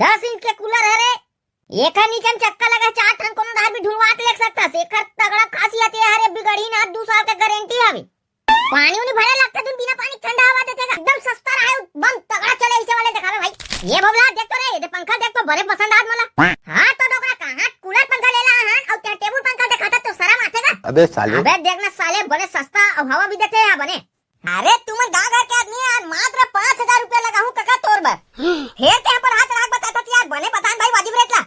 10 inch के cooler है रे। एकर नीचे में चक्का लगा 4 टन कोनो धार भी ढुलवा के ले सकता। एकर तगड़ा खासियत ये है रे, बिगड़ी ना 2 साल के गारंटी हवे। पानी उनी भरे लगता तुम बिना पानी ठंडा हवा देते एकदम सस्ता रहा बम तगड़ा चले ऐसे वाले दिखावे भाई। ये बबला देख तो रे, ये पंखा देख तो बड़े पसंद आत मोला। हां तो डोकरा कहां कूलर पंखा लेला हन और ते टेबल पंखा दिखाता तो शर्म आतेगा। अबे साले, अबे देखना साले बड़े सस्ता और हवा भी देते हैं बने। अरे तुम गांव घर के आदमी यार, मात्र 5000 रुपया लगाहू काका तोर बर। हेर ते पर हाथ रख बताता यार बने बतान भाई वाजिब रेट ला।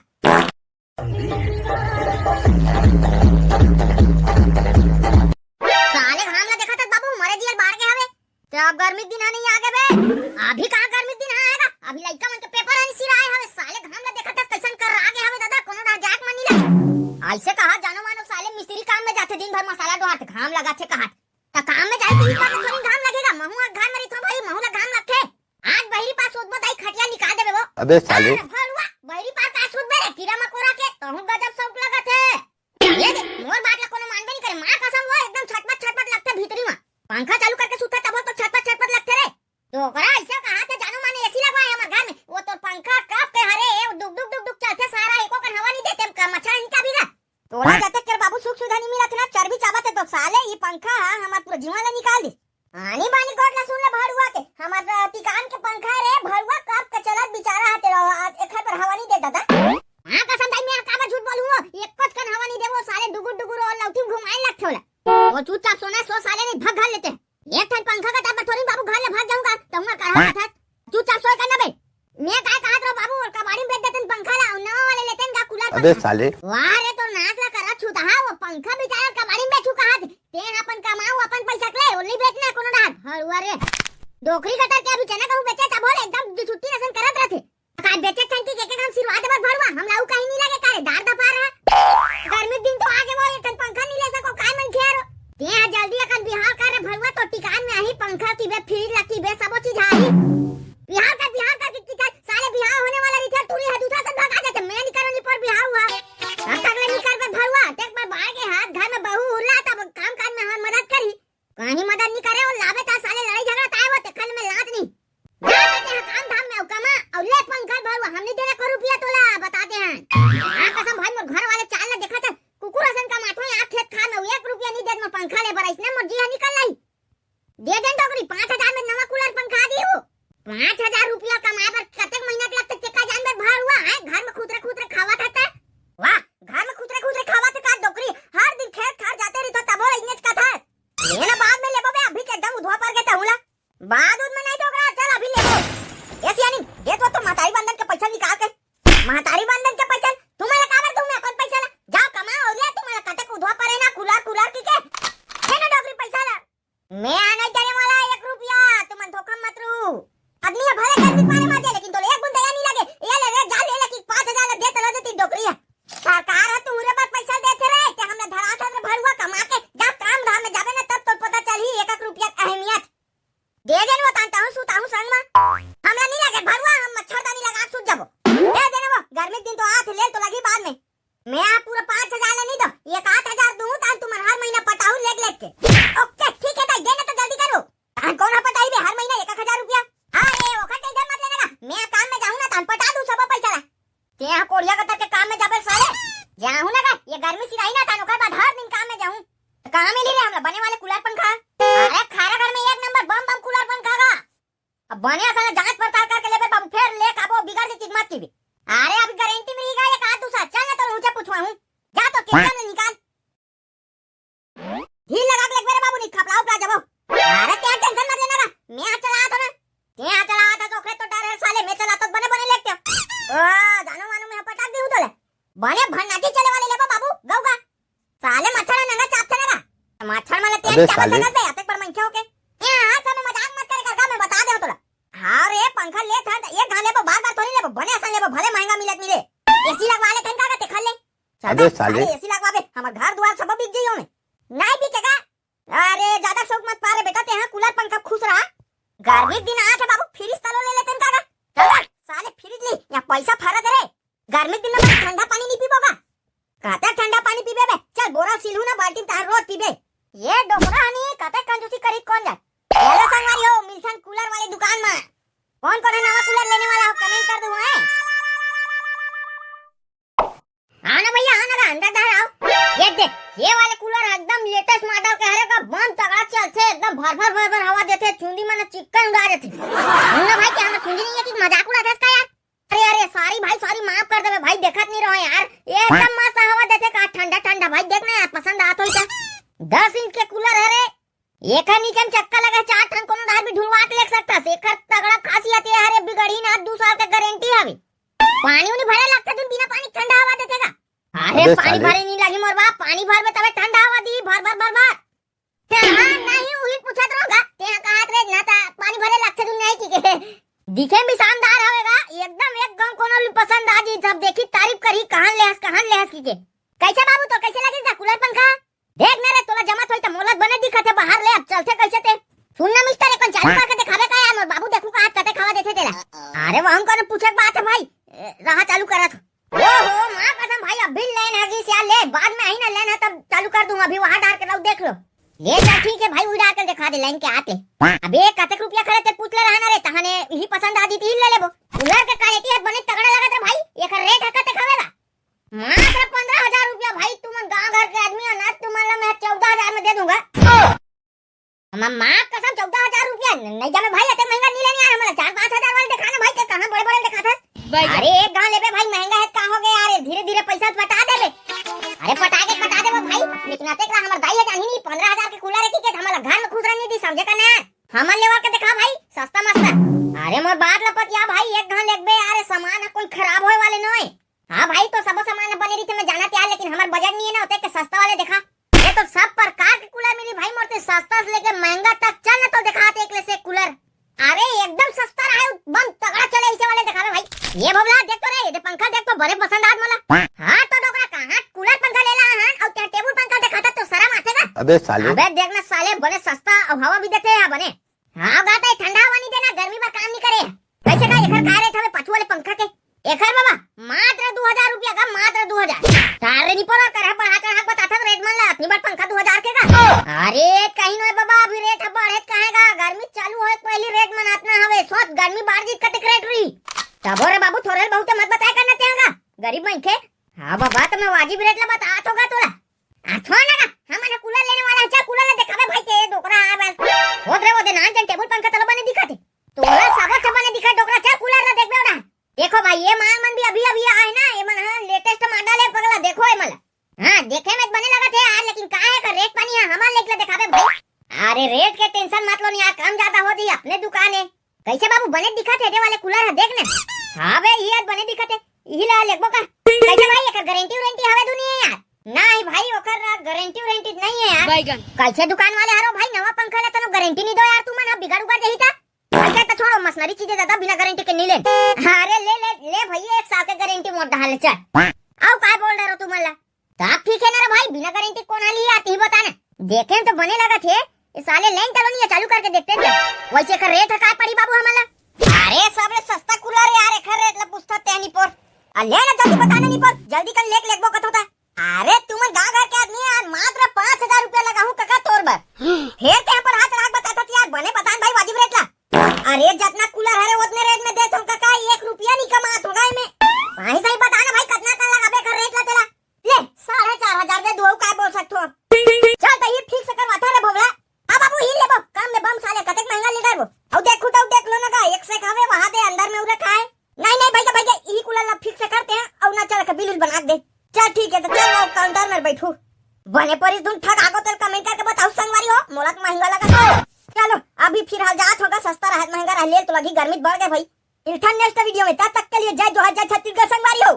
साले घाम ला देखा था बाबू मरे जियल बाहर के हवे। तो अब गर्मी दिन नहीं आगे बे। अभी कहां गर्मी दिन आएगा, अभी लइका मन के पेपर आनी सिर आए हवे। साले घाम ला देखा था कैसन कर आगे हवे दादा कोनो ना जाक मनी ले। ऐसे कहा जानो मानो साले मिस्त्री काम में जाते दिन भर मसाला डोहात घाम लगा छे कहा ता काम में जाए तो इका तो थोड़ी घाम लगेगा। महुआ घाम मरी तो भाई महुला घाम लगथे। आज बहिरी पास सोच बताई खटिया निकाल देबे वो। अबे साले, भलवा बहिरी पास का सोच बेरे कीड़ा मकोड़ा के तहु गजब शौक लगत है। ये देख मोर बात ला कोनो मानबे नहीं करे। मां कसम वो एकदम छटपट लगथे भीतरी में। पंखा चालू करके सुता तब तो छटपट लगथे रे। तो ओकरा ऐसा कहा थे जानो माने एसी लगवाए हमर घर में। वो तो पंखा कब के हरे दुक दुक चलथे सारा एको कन हवा नहीं देते का मच्छर नहीं का भीगा। तोला जाते कर बाबू सुख सुविधा नहीं मिलत ना चर्बी चाबत तो साले ये पंखा हमर पूरा जीवन ला निकाल दे। आनी बानी गोट ला सुन ले भरुआ के हमर तिकान के पंखा रे भरुआ कब के चलत बेचारा हाथे एखर पर हवा नहीं देता था। हां कसम भाई मैं का झूठ बोलूं, एक कुछ कन हवा नहीं देबो साले डुगुर और लौठी घुमाए लगथे होला। वो चुपचाप सोना सो साले नहीं भग घर लेते। एक ठन पंखा का तब थोड़ी बाबू घर ले भाग जाऊंगा तहुंगा करवा था। चुपचाप सोए करना बे। मैं काय कहत रहो बाबू और कबाड़ी में बेच देतन पंखा ला नवा वाले लेतन का कूलर। अबे साले, वाह रे तो नाच ला करा छूता हा वो पंखा बेचारा कबाड़ी में बेचू कहा ते अपन कमाऊ अपन पैसा ले ओली बेचना कोनो डार हरुआ रे डोकरी कटर के अभी चना कहू बेचे त बोले एकदम छुट्टी नसन करत रहथे। का बेचे छंकी के हम सिरवा देबर भरवा हम लाऊ कहीं नहीं लगे कारे दार दफा रहा। गर्मी दिन तो आगे वो एक पंखा नहीं ले सको काय मन खेर ते जल्दी अकन बिहार करे भरवा तो टिकान में आही पंखा की बे फ्रिज लकी बे सब चीज आई बिहार का साले बिहार होने वाला रिथा टूरी है दूसरा से भगा जाते। मैं नहीं करूंगी पर बिहार हुआ अब तक नहीं कर पे भरवा देख पर बाहर के हाथ घर में बहू हुल्ला तब काम काज में हम मदद करी कहीं मदद नहीं करे और लावे ता साले लड़ाई झगड़ा ताए वो तखन में लात नहीं जाते हैं काम धाम में कमा और ले पंखा भरवा हम नहीं देने को रुपया तोला बताते हैं। हां कसम भाई मोर घर वाले चाल देखा था कुकुर हसन का माथा आंख खेत खा में 1 रुपया नहीं देत में पंखा ले बर इसने मोर जी निकल लाई दे देन डोकरी 5000 में नवा कूलर पंखा दी हो। 5000 रुपया कमाए पर कतक महीना के लगते चक्का जानवर भार हुआ है। घर में खुदरे खावा था। वाह घर में खुदरे खावा थे का डोकरी हर दिन खेत खार जाते रही तो तब और इनेच का था लेना बाद में लेबो बे अभी के एकदम उधवा पर के तहुला बाद में नहीं डोकरा चल अभी लेबो ऐसे यानी दे तो महतारी बंधन के पैसा निकाल के महतारी बंधन के पैसा तुम्हारे काबर दूं मैं अपन पैसा ला जाओ कमाओ और ले तुम्हारा कतक उधवा पर है ना कूलर की के देना डोकरी पैसा ला मैं आना देने वाला 1 रुपया तुम धोखा मत रू आदमी भले गर्मी पानी मार दे लेकिन तो एक बूंद नहीं लगे ये ले रे जा ले लेकिन 5000 दे तला देती डोकरी है सरकार है तू रे बात पैसा देते रे कि हमने धरा था भरुआ कमा के जब काम धाम में जावे ना तब तो पता चली 1 रुपया अहमियत दे देन वो तांता हूं सुता हूं संग में हमरा नहीं लगे भरुआ हम मच्छरदानी लगा सूत जाबो दे देने वो गर्मी दिन तो हाथ ले तो लगी बाद में मैं आप पूरा 5000 नहीं दो 1000 दूं तान तुम हर महीना पटाऊ लेग के ओके ठीक है भाई देना तो जल्दी करो तान कौन पटाई बे हर महीना 1000 रुपया। हां ये वखत टेंशन मत लेना मैं काम में जाऊं ना तान पटा दूं सब पैसा ला ते यहां कोड़िया कतर के काम में जाबे साले जाऊं ना ये गर्मी सिराई ना तान ओकर बाद हर दिन काम में जाऊं कहां मिली रे हमरा बने वाले कूलर पंखा। अरे खारा घर में 1 नंबर बम कूलर पंखा का अब बने साला जांच पड़ताल करके लेबे बाबू फिर ले काबो बिगाड़ के किस्मत की भी। अरे अभी गारंटी मिली गई एक हाथ दूसरा चल ना तो ऊंचा पूछवाऊं जा तो किस्सा में निकाल ढील लगा के मेरे बाबू नहीं खपलाओ प्ला जाबो। अरे क्या टेंशन मत लेना मैं चला था ना क्या चला था तो खेत तो डर है साले मैं चला तो बने लेके ओ जानो मानो मैं पटाक दी उतले बने भन्नाटी चले वाले लेबो बाबू गौगा साले मच्छर नंगा चापते ना मच्छर माले तेज चापते ना बे अतक पर मंखे होके हां सब मजाक मत करे का मैं बता दे तोला। हां रे पंखा ले था एक घाले लेबो बार थोड़ी लेबो बने असन लेबो भले महंगा मिले एसी लगवा ले तन का खल ले अबे साले एसी लगवाबे हमर घर दुआर सब बिक जइयो में नहीं बिकेगा। अरे ज्यादा शौक मत पारे बेटा ते हां कूलर पंखा खुश रहा गर्मी दिन आ के बाबू फ्रिज तलो ले लेतन का चल साले फ्रिज ले या पैसा फरा दे रे गर्मी दिन में ठंडा पानी नहीं पीबोगा कहता ठंडा पानी पीबे बे चल बोरा सिलू ना बाल्टी तार रोज पीबे ये डोकरा नहीं कहता कंजूसी करी कौन जाए चलो संगवारी हो मिल्सन कूलर वाली दुकान में कौन नवा कूलर लेने वाला हो कमेंट कर दूं है। ठंडा आओ। ये देख, ये वाले कूलर एकदम लेटेस्ट मॉडल के हरे का बम तगड़ा चलते, एकदम भर हवा देते, चुंडी मन चिकन उड़ा देते। ना भाई क्या हम चुंडी नहीं है कि मजाक उड़ाते इसका यार। अरे सॉरी भाई, सॉरी, माफ कर दे भाई, देखत नहीं रहो यार। एकदम मस्त हवा देते का ठंडा भाई, देखना यार पसंद आता हो क्या। 10 इंच के कूलर है रे, एक नीचे में चक्का लगा 4 टन कोनो धार भी ढुलवा के ले सकता। एकर तगड़ा खासियत है अरे बिगड़ी ना 2 साल के गारंटी हवे। पानी उनी भरे लगता तुम बिना पानी ठंडा हवा देतेगा। अरे पानी भरे नहीं लगी मोर बाप, पानी भर में तबे ठंडा हवा दी भर। हां नहीं उही पूछत रहोगा ते कहत रे ना ता पानी भरे लगता तुम नहीं की दिखे भी शानदार होएगा एकदम, एक गम कोनो भी पसंद आ जी। सब देखी तारीफ करी कहां लेहस की के। कैसे बाबू तो कैसे लगी कूलर पंखा? देख ना रे तोला जमत होई त मोलत बने दिखत है बाहर ले, अब चलते कैसे ते सुनना मिस्टर एक चालू करके दिखावे का यार मोर बाबू, देखू का हाथ कते खावा देथे तेरा। अरे वो हमको ने पूछे बात है भाई, रहा चालू करत। ओहो मां कसम भाई, अभी लेन है कि ले बाद में आई ना लेन है तब चालू कर दूंगा, अभी वहां डाल के लो देख लो। ले जा ठीक है भाई, उड़ा कर दिखा दे लाइन के आते। अबे कते रुपया खड़े ते पूछ ले रहना रे, तहने ही पसंद आ दी थी ले लेबो। कूलर के क्वालिटी है बने तगड़ा लगत रे भाई, एकर रेट है कते खावेगा मात्र 15,000 रुपया भाई। तुम गांव घर के आदमी हो ना, तुम्हारा मैं 14,000 में दे दूंगा। हम मां कसम 14,000 रुपया नहीं जामे भाई, इतने महंगा नहीं लेने यार, हमारा 4-5 हजार वाले दिखाना भाई, के कहां बड़े दिखाता। अरे एक गांव लेबे भाई, महंगा है का हो गया यार, धीरे पैसा पटा देबे। अरे पटा देबो भाई, लेकिन आते का हमर दाई है जानी नहीं 15,000 के कूलर है की के हमारा घर में खुद रहनी दी, समझे का ना हमन लेवा के दिखा भाई सस्ता मस्ता। अरे मोर बात लपट या भाई, एक गांव लेबे यार, सामान कोई खराब होए वाले नहीं। हां भाई तो सब सामान बने रही थे मैं जाना त्यार, लेकिन हमार बजट नहीं है ना होते के सस्ता वाले दिखा। ये तो सब प्रकार के कूलर मिली भाई, मोरते सस्ता से लेके महंगा तक चल ना तो दिखाते एक ले से कूलर। अरे एकदम सस्ता रहा बम तगड़ा चले ऐसे वाले दिखावे भाई। ये बबला देख तो रे, ये देखो देख तो बड़े पसंद आत मला। हां तो डोकरा कहां कूलर पंखा लेला हां और क्या टेबल पंखा दिखाता तो शर्म आते का। अबे साले, अबे देखना साले बड़े सस्ता और हवा भी देते हैं बने। हां गाता है ठंडा हवा नहीं देना, गर्मी में काम नहीं करे। कैसे का एकर का रेट हवे पछू वाले पंखा के एकर बाबा मात्र 2,000 रुपया का, मात्र 2,000। सारे नहीं पड़ा कर बढ़ा बताता रेट मान ला अपनी बार पंखा 2,000 के का। अरे कहीं नहीं बाबा, अभी रेट बढ़े कहेगा, गर्मी चालू होए पहली रेट मन आतना हवे, सोच गर्मी बाढ़ जी कते रेट रही तब रे बाबू थोड़े बहुत मत बताए करना तेगा गरीब मन के। हां बाबा तो मैं वाजिब रेट ला बतात होगा तोला। छोड़ ना हमने कूलर लेने वाला है, चल कूलर ले दिखावे भाई ते डोकरा आ बस होत रे वो दे ना जन टेबल पंखा तलो बने दिखाते तोला सब बने दिखा डोकरा, चल कूलर ला देख बेवड़ा। देखो भाई ये माल मन भी अभी आए ना, ये मन हां लेटेस्ट मॉडल है पगला, देखो ये मला। हां देखे में बने लगा थे यार, लेकिन काहे का रेट पानी है हमार लेके ले दिखावे भाई। अरे रेट के टेंशन मत लो यार, कम ज्यादा हो दी अपने दुकान है। कैसे बाबू बने दिखाते थे वाले कूलर है देखने। हां बे ये बने दिखाते ई ला लेबो का। कैसे भाई एकर गारंटी हवे दुनिया यार? नहीं भाई ओकर गारंटी नहीं है यार। कैसे दुकान वाले हरो भाई नवा पंखा ले तनो गारंटी नहीं दो यार, तुम ना बिगाड़ उगाड़ जही था। क्या तो छोड़ो मसनरी चीजें ज्यादा बिना गारंटी के नहीं ले। अरे ले भैया 1 साल के गारंटी मोड़ डाले चल। आओ काय बोल रहे हो तुम मला? आप ठीक है ना रे भाई, बिना गारंटी कौन आली आती ही बताना। देखे तो बने लगा थे ये साले लाइन चलो नहीं चालू करके देखते हैं वैसे का रेट है काय पड़ी बाबू हमारा। अरे सबरे सस्ता कूलर यार एकर रेट ला पूछता तेनी पर ले ना जल्दी बताना नहीं पर जल्दी कर लेक बोकत होता। अरे तुम गांव घर के आदमी यार, मात्र 5,000 रुपया लगाऊं काका तोर बर फिर ते पर हाथ रख बताता यार, बने बतान भाई वाजिब रेट ला। अरे जितना कूलर है उतने रेट में दे तुम काका, 1 रुपया नहीं कमात होगा इमे। सही बताना भाई कितना का लगाबे कर रेट ला तेरा। ले 4,500 दे दो काय बोल सकतो। चल तो ये ठीक से करवाता रे भोगला। हां बाबू ही लेबो काम में बम साले कतेक महंगा लीटर वो औ देख लो ना का एक से खावे वहां दे अंदर में उरे खाए। नहीं भैया यही कूलर ला फिक्स से करते हैं और ना चल के बिल बना दे। चल ठीक है तो चल वो काउंटर में बैठू बने पर तुम ठग आगो तो कमेंट करके बताओ संगवारी हो मोला महंगा लगा। चलो अभी फिर हाल जात होगा, सस्ता रहा महंगा रह ले तो लगी गर्मी बढ़ गए भाई। नेक्स्ट वीडियो में तब तक के लिए जय जोहार जय छत्तीसगढ़ संगवारी हो।